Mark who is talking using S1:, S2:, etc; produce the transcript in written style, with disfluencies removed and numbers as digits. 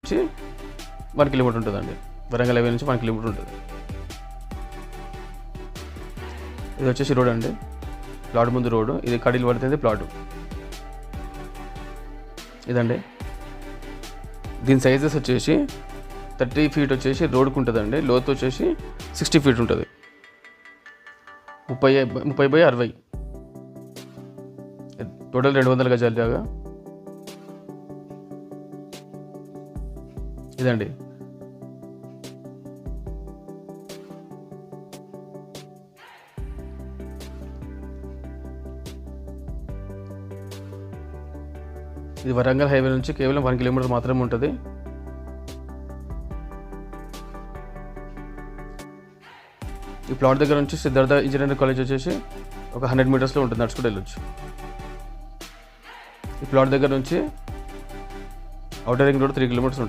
S1: నుంచి 1 కిలోమీటర్ ఉంటుందండి. వరంగల్ హైవే నుంచి 1 కిలోమీటర్ ఉంటుంది. ఇది వచ్చేసి రోడ్ అండి, ప్లాట్ ముందు రోడ్డు. ఇది కడీలు పడుతుంది ప్లాటు ఇదండి. దీని సైజెస్ వచ్చేసి 30 ఫీట్ వచ్చేసి రోడ్కు ఉంటుందండి. లోతు వచ్చేసి 60 ఫీట్ ఉంటుంది. 30x60 టోటల్ 200 గజాల జాగా ఇదండి. ఇది వరంగల్ హైవే నుంచి కేవలం 1 కిలోమీటర్ మాత్రమే ఉంటుంది. ఈ ప్లాట్ దగ్గర నుంచి సిద్ధార్థ ఇంజనీరింగ్ కాలేజ్ వచ్చేసి ఒక 100 మీటర్స్లో ఉంటుంది, నడుచుకుంటూ వెళ్ళొచ్చు. ఈ ప్లాట్ దగ్గర నుంచి ఔటర్ రింగ్ రోడ్ 3 కిలోమీటర్స్ ఉంటుంది.